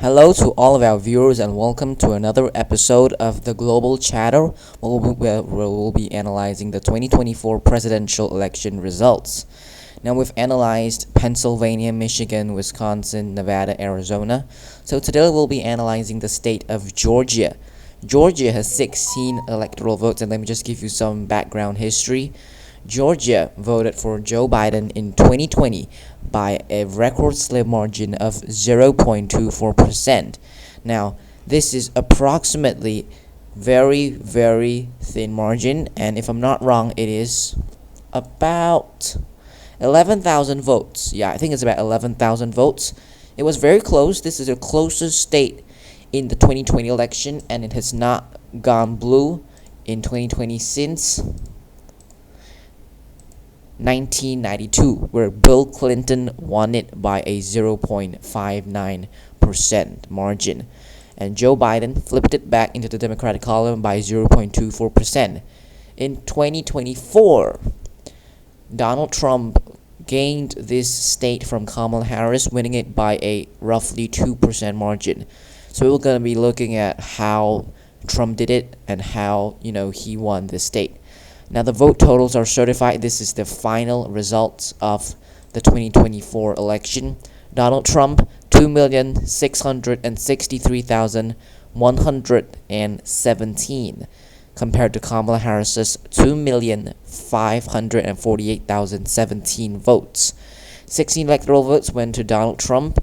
Hello to all of our viewers and welcome to another episode of the Global Chatter where we'll be analyzing the 2024 presidential election results. Now we've analyzed Pennsylvania, Michigan, Wisconsin, Nevada, Arizona. So today we'll be analyzing the state of Georgia. Georgia has 16 electoral votes, and let me just give you some background history. Georgia voted for Joe Biden in 2020 by a record slim margin of 0.24%. Now, this is approximately very thin margin, and if I'm not wrong, it is about 11,000 votes. Yeah, I think it's about 11,000 votes. It was very close. This is the closest state in the 2020 election, and it has not gone blue in 2020 since 1992, where Bill Clinton won it by a 0.59% margin, and Joe Biden flipped it back into the Democratic column by 0.24%. In 2024, Donald Trump gained this state from Kamala Harris, winning it by a roughly 2% margin. So we're going to be looking at how Trump did it and how, he won this state. Now the vote totals are certified. This is the final results of the 2024 election. Donald Trump, 2,663,117, compared to Kamala Harris's 2,548,017 votes. 16 electoral votes went to Donald Trump,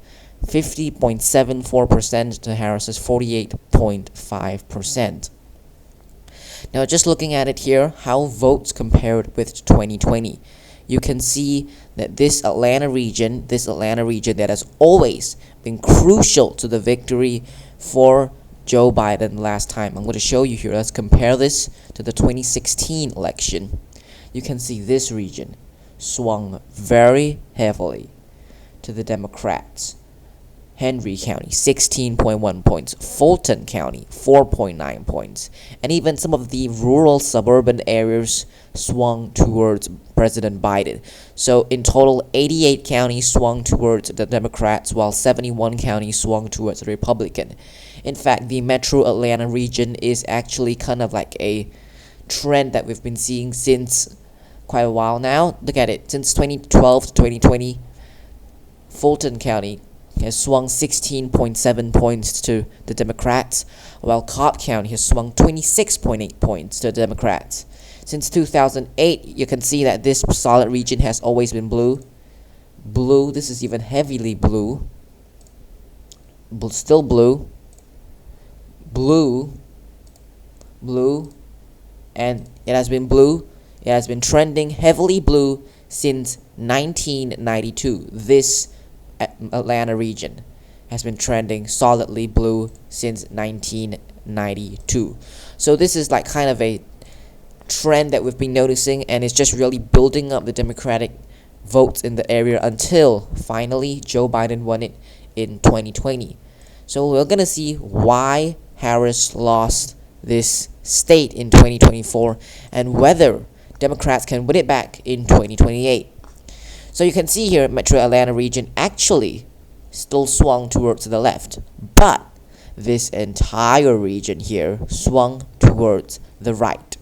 50.74% to Harris's 48.5%. Now, just looking at it here, how votes compared with 2020. You can see that this Atlanta region that has always been crucial to the victory for Joe Biden last time. I'm going to show you here. Let's compare this to the 2016 election. You can see this region swung very heavily to the Democrats. Henry County, 16.1 points. Fulton County, 4.9 points. And even some of the rural suburban areas swung towards President Biden. So in total, 88 counties swung towards the Democrats, while 71 counties swung towards the Republican. In fact, the metro Atlanta region is actually kind of like a trend that we've been seeing since quite a while now. Look at it. Since 2012 to 2020, Fulton County has swung 16.7 points to the Democrats, while Cobb County has swung 26.8 points to the Democrats. Since 2008, you can see that this solid region has always been blue. This is even heavily blue. Still blue, and it has been blue. It has been trending heavily blue since 1992. This Atlanta region has been trending solidly blue since 1992. So this is like kind of a trend that we've been noticing, and it's just really building up the Democratic votes in the area until finally Joe Biden won it in 2020. So we're going to see why Harris lost this state in 2024 and whether Democrats can win it back in 2028. So you can see here, Metro Atlanta region actually still swung towards the left, but this entire region here swung towards the right.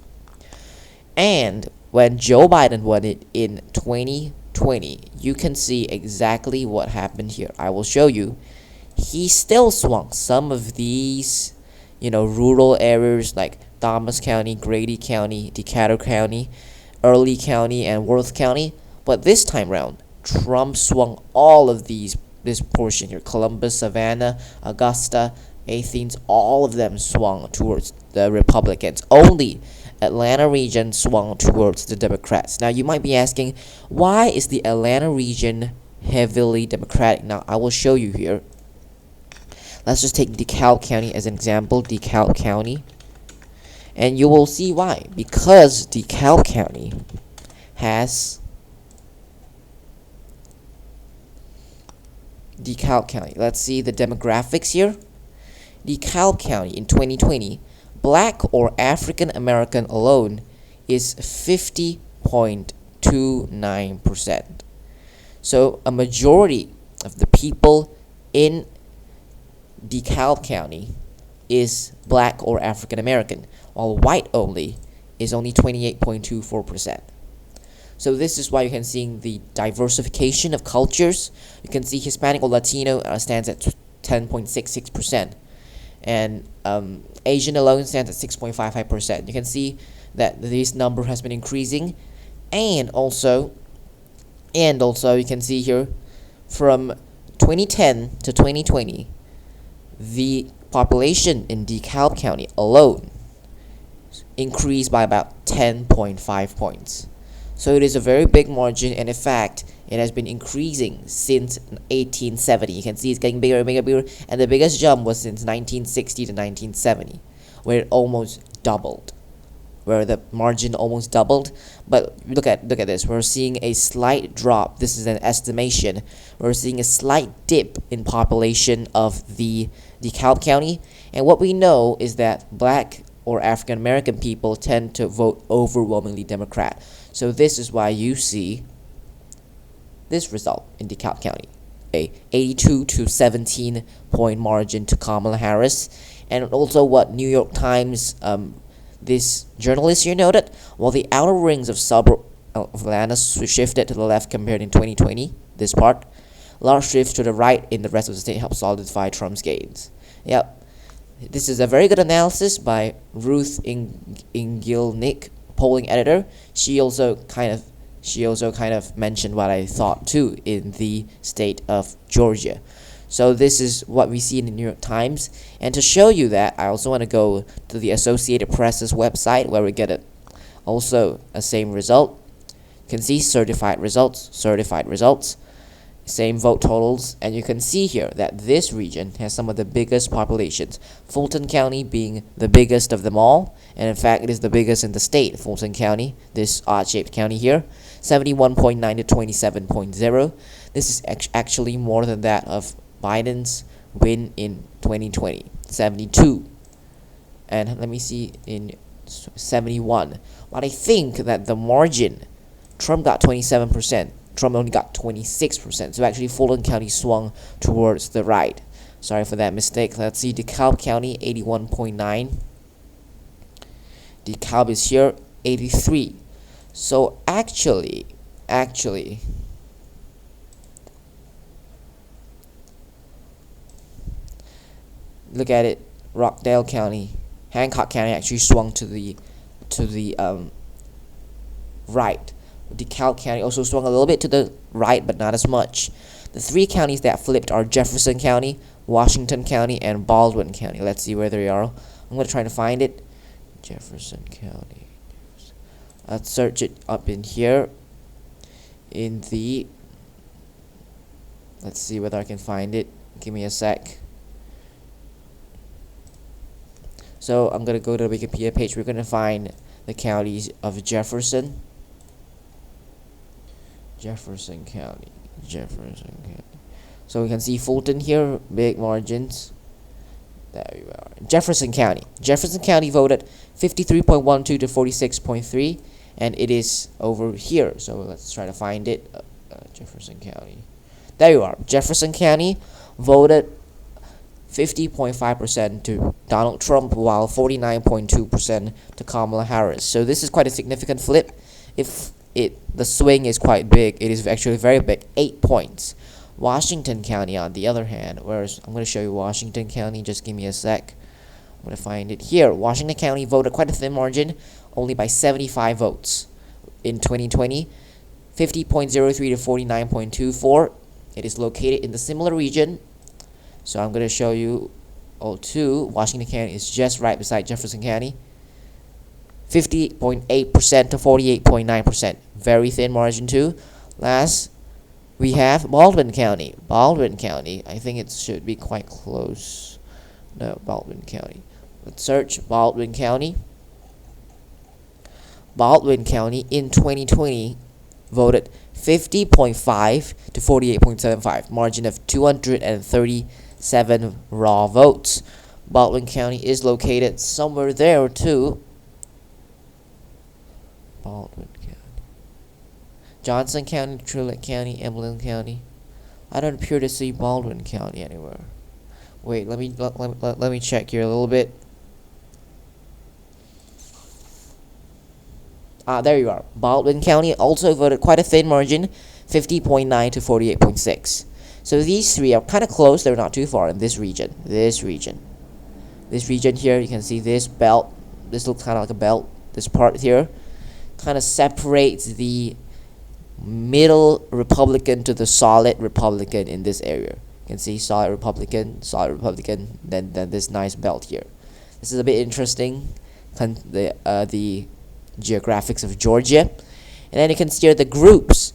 And when Joe Biden won it in 2020, you can see exactly what happened here. I will show you. He still swung some of these, rural areas like Thomas County, Grady County, Decatur County, Early County, and Worth County. But this time round, Trump swung all of this portion here. Columbus, Savannah, Augusta, Athens, all of them swung towards the Republicans. Only Atlanta region swung towards the Democrats. Now, you might be asking, why is the Atlanta region heavily Democratic? Now, I will show you here. Let's just take DeKalb County as an example. DeKalb County. And you will see why. Because DeKalb County has DeKalb County. Let's see the demographics here. DeKalb County in 2020, black or African American alone is 50.29%. So a majority of the people in DeKalb County is black or African American, while white only is only 28.24%. So this is why you can see the diversification of cultures. You can see Hispanic or Latino stands at 10.66%, and Asian alone stands at 6.55%. You can see that this number has been increasing, and also you can see here from 2010 to 2020, the population in DeKalb County alone increased by about 10.5 points. So it is a very big margin, and in fact, it has been increasing since 1870. You can see it's getting bigger and bigger and bigger, and the biggest jump was since 1960 to 1970, where it almost doubled, where the margin almost doubled. But look at this. We're seeing a slight drop. This is an estimation. We're seeing a slight dip in population of the DeKalb County, and what we know is that black or African American people tend to vote overwhelmingly Democrat. So this is why you see this result in DeKalb County, a 82 to 17 point margin to Kamala Harris. And also what New York Times, this journalist here noted, while the outer rings of suburb of Atlanta shifted to the left compared in 2020, this part, large shifts to the right in the rest of the state helped solidify Trump's gains. Yep. This is a very good analysis by Ruth Ingilnick, polling editor. She also kind of mentioned what I thought too in the state of Georgia. So this is what we see in the New York Times. And to show you that, I also want to go to the Associated Press's website where we get also a same result. You can see certified results, same vote totals, and you can see here that this region has some of the biggest populations, Fulton County being the biggest of them all, and in fact it is the biggest in the state, Fulton County, this odd-shaped county here, 71.9 to 27.0. This is actually more than that of Biden's win in 2020, 72, and let me see, in 71. But I think that the margin, Trump got 27%, Trump only got 26%. So actually Fulton County swung towards the right. Sorry for that mistake. Let's see, DeKalb County, 81.9. DeKalb is here, 83. So actually, look at it. Rockdale County, Hancock County actually swung to the right. DeKalb County also swung a little bit to the right, but not as much. The three counties that flipped are Jefferson County, Washington County, and Baldwin County. Let's see where they are. I'm going to try to find it. Jefferson County. Let's search it up in here. Let's see whether I can find it. Give me a sec. So I'm going to go to the Wikipedia page. We're going to find the counties of Jefferson County. So we can see Fulton here, big margins. There we are. Jefferson County voted 53.12 to 46.3, and it is over here. So let's try to find it. Jefferson County. There you are. Jefferson County voted 50.5% to Donald Trump, while 49.2% to Kamala Harris. So this is quite a significant flip. If the swing is quite big, it is actually very big, 8 points. Washington County, on the other hand, whereas I'm going to show you Washington County, just give me a sec. I'm going to find it here. Washington County voted quite a thin margin, only by 75 votes in 2020, 50.03 to 49.24. It is located in the similar region. So I'm going to show you all two. Washington County is just right beside Jefferson County. 50.8% to 48.9%. Very thin margin too. Last, we have Baldwin County. I think it should be quite close. No, Baldwin County. Let's search Baldwin County. Baldwin County in 2020 voted 50.5 to 48.75. Margin of 237 raw votes. Baldwin County is located somewhere there too. Baldwin County. Johnson County, Truett County, Emlyn County. I don't appear to see Baldwin County anywhere. Wait, let me check here a little bit. There you are. Baldwin County also voted quite a thin margin, 50.9 to 48.6. So these three are kind of close. They're not too far in this region. This region here, you can see this belt. This looks kind of like a belt. This part here kind of separates the middle Republican to the solid Republican in this area. You can see solid Republican, then this nice belt here. This is a bit interesting, the geographics of Georgia. And then you can see the groups.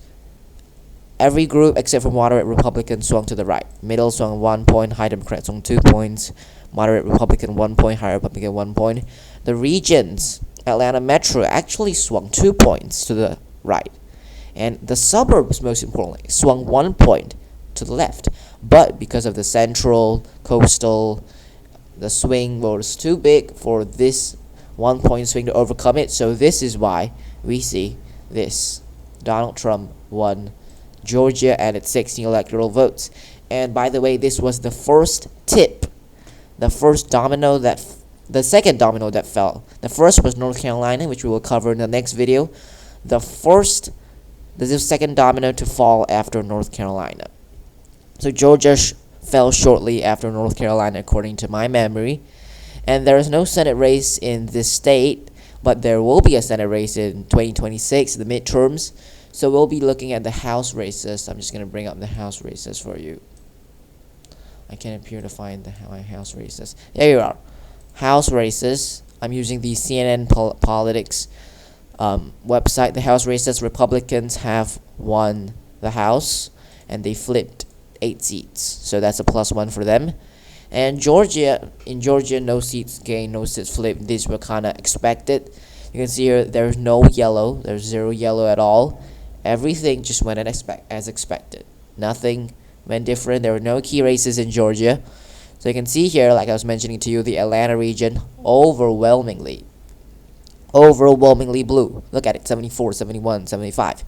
Every group except for moderate Republican swung to the right. Middle swung 1 point, high Democrat swung 2 points, moderate Republican 1 point, high Republican 1 point. The regions, Atlanta Metro, actually swung 2 points to the right. And the suburbs, most importantly, swung 1 point to the left. But because of the central, coastal, the swing was too big for this 1 point swing to overcome it. So this is why we see this. Donald Trump won Georgia and its 16 electoral votes. And by the way, this was the first tip, the second domino that fell. The first was North Carolina, which we will cover in the next video. The second domino to fall after North Carolina. So Georgia fell shortly after North Carolina, according to my memory. And there is no Senate race in this state, but there will be a Senate race in 2026, the midterms. So we'll be looking at the House races. I'm just going to bring up the House races for you. I can't appear to find my House races. There you are. House races. I'm using the CNN Politics website. The House races, Republicans have won the House, and they flipped 8 seats. So that's a +1 for them. And in Georgia, no seats gained, no seats flipped. These were kind of expected. You can see here there's no yellow. There's 0 yellow at all. Everything just went as expected. Nothing went different. There were no key races in Georgia. So you can see here, like I was mentioning to you, the Atlanta region overwhelmingly blue. Look at it, 74, 71, 75.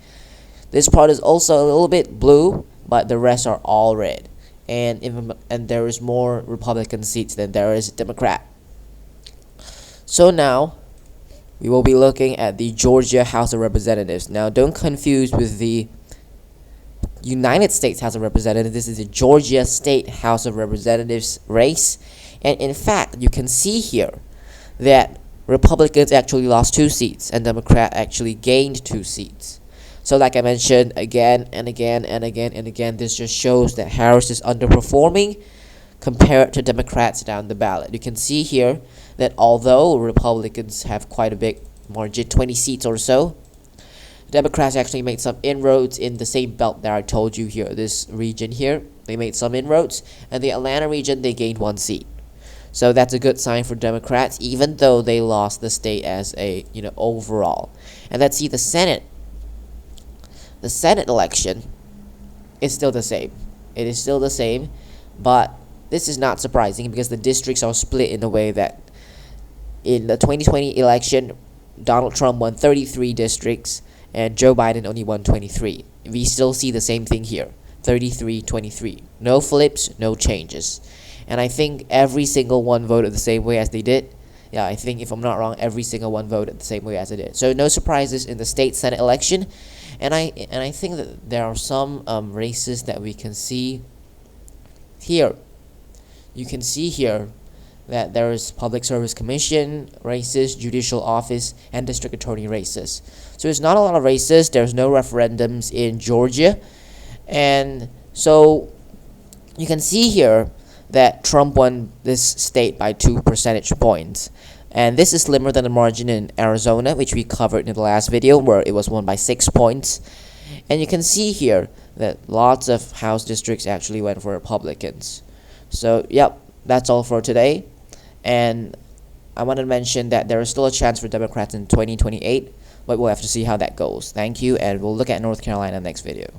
This part is also a little bit blue, but the rest are all red. And there is more Republican seats than there is Democrat. So now we will be looking at the Georgia House of Representatives. Now, don't confuse with the United States House of Representatives. This is the Georgia State House of Representatives race. And in fact, you can see here that Republicans actually lost 2 seats and Democrat actually gained 2 seats. So like I mentioned again and again and again and again, this just shows that Harris is underperforming compared to Democrats down the ballot. You can see here that although Republicans have quite a big margin, 20 seats or so, Democrats actually made some inroads in the same belt that I told you here, this region here. They made some inroads, and the Atlanta region, they gained 1 seat. So that's a good sign for Democrats, even though they lost the state as a, overall. And let's see the Senate. The Senate election is still the same. It is still the same, but this is not surprising because the districts are split in a way that in the 2020 election, Donald Trump won 33 districts and Joe Biden only won 23. We still see the same thing here, 33-23. No flips, no changes. And I think every single one voted the same way as they did. Yeah, I think if I'm not wrong, every single one voted the same way as it did. So no surprises in the state Senate election. And I think that there are some races that we can see here. You can see here that there is Public Service Commission races, Judicial Office, and District Attorney races. So there's not a lot of races. There's no referendums in Georgia. And so you can see here that Trump won this state by 2 percentage points. And this is slimmer than the margin in Arizona, which we covered in the last video, where it was won by 6 points. And you can see here that lots of House districts actually went for Republicans. So, yep, that's all for today. And I want to mention that there is still a chance for Democrats in 2028, but we'll have to see how that goes. Thank you, and we'll look at North Carolina next video.